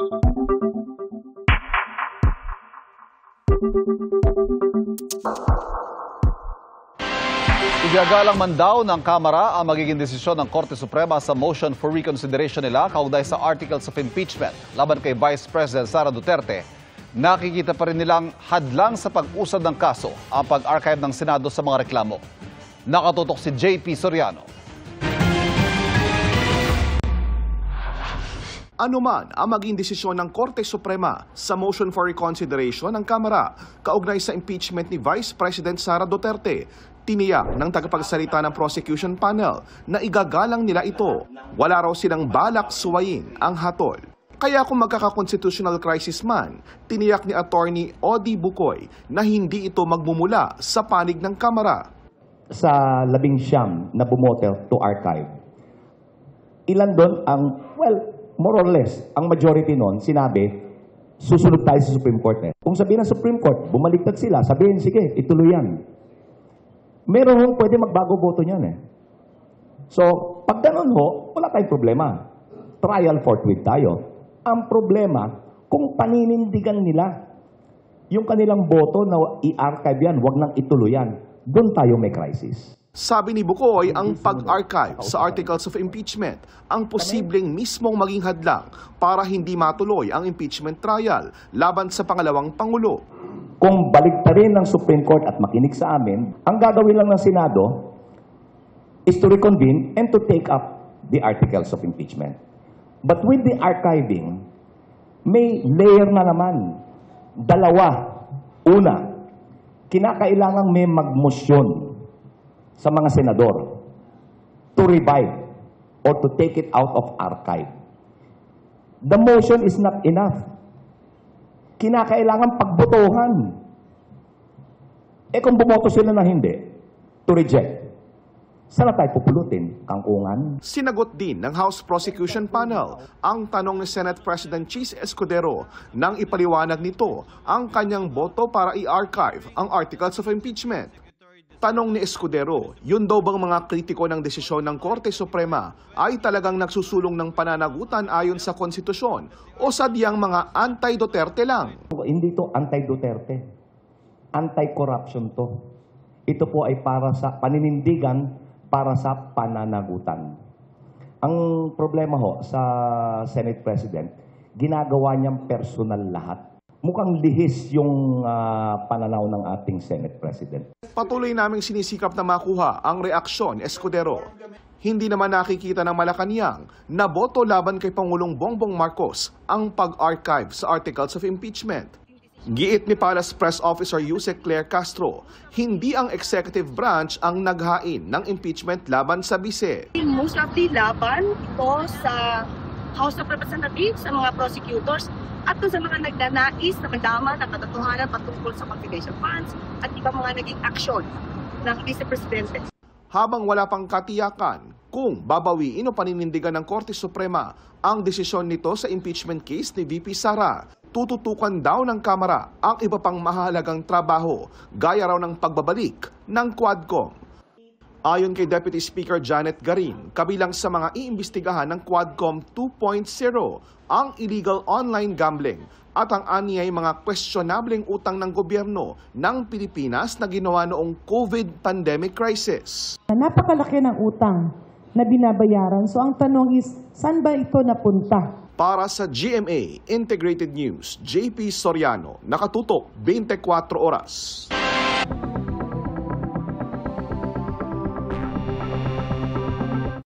Igagalang man daw ng Kamara ang magiging desisyon ng Korte Suprema sa motion for reconsideration nila kaugnay sa articles of impeachment laban kay Vice President Sara Duterte. Nakikita pa rin nilang hadlang sa pag-usad ng kaso ang pag-archive ng Senado sa mga reklamo. Nakatutok si JP Soriano. Anuman ang maging desisyon ng Korte Suprema sa motion for reconsideration ng Kamara kaugnay sa impeachment ni Vice President Sara Duterte, tiniyak ng tagapagsalita ng prosecution panel na igagalang nila ito. Wala raw silang balak suwayin ang hatol. Kaya kung magkaka-constitutional crisis man, tiniyak ni Attorney Odi Bukoy na hindi ito magmumula sa panig ng Kamara. Sa 19 na bumoto to archive, ilan doon ang, more or less, ang majority noon sinabi, susunod tayo sa Supreme Court. Kung sabihin ng Supreme Court, bumaliktad sila, sabihin, sige, ituloy yan. Meron hong pwede magbago boto niyan eh. So, pag ganun ho, wala tayong problema. Trial forthwith tayo. Ang problema, kung paninindigan nila yung kanilang boto na i-archive yan, wag nang ituloy yan, doon tayo may crisis. Sabi ni Bukoy, ang pag-archive sa articles of impeachment ang posibleng mismong maging hadlang para hindi matuloy ang impeachment trial laban sa pangalawang Pangulo. Kung baligtarin ng Supreme Court at makinig sa amin, ang gagawin lang ng Senado is to reconvene and to take up the articles of impeachment. But with the archiving, may layer na naman. Dalawa. Una, kinakailangan may magmosyon sa mga senador to revive or to take it out of archive. The motion is not enough. Kinakailangan pagbotohan. Kung bumoto sila na hindi, to reject, saan na tayo pupulutin? Kangkungan? Sinagot din ng House Prosecution Panel ang tanong ni Senate President Chis Escudero nang ipaliwanag nito ang kanyang boto para i-archive ang articles of impeachment. Tanong ni Escudero, yun daw bang mga kritiko ng desisyon ng Korte Suprema ay talagang nagsusulong ng pananagutan ayon sa konstitusyon o sadyang mga anti-Duterte lang? Hindi to anti-Duterte. Anti-corruption to. Ito po ay para sa paninindigan, para sa pananagutan. Ang problema ho sa Senate President, ginagawa niyang personal lahat. Mukhang lihis yung pananaw ng ating Senate President. Patuloy naming sinisikap na makuha ang reaksyon, Escudero. Hindi naman nakikita ng Malacanang na boto laban kay Pangulong Bongbong Marcos ang pag-archive sa articles of impeachment. Giit ni Palace Press Officer Yusek Claire Castro, hindi ang executive branch ang naghain ng impeachment laban sa bise. Most of the laban ito sa House of Representatives, sa mga prosecutors, at sa mga nagnanais na madama ng katotohanan patungkol sa confidential funds at iba mga naging aksyon ng Vice Presidente. Habang wala pang katiyakan kung babawiin o paninindigan ng Korte Suprema ang desisyon nito sa impeachment case ni VP Sara, tututukan daw ng Kamara ang iba pang mahalagang trabaho gaya raw ng pagbabalik ng Quadcom. Ayon kay Deputy Speaker Janet Garin, kabilang sa mga iimbestigahan ng Quadcom 2.0 ang illegal online gambling at ang anyay mga questionableng utang ng gobyerno ng Pilipinas na ginawa noong COVID pandemic crisis. Napakalaki ng utang na binabayaran. So ang tanong is, saan ba ito napunta? Para sa GMA Integrated News, JP Soriano, nakatutok 24 oras.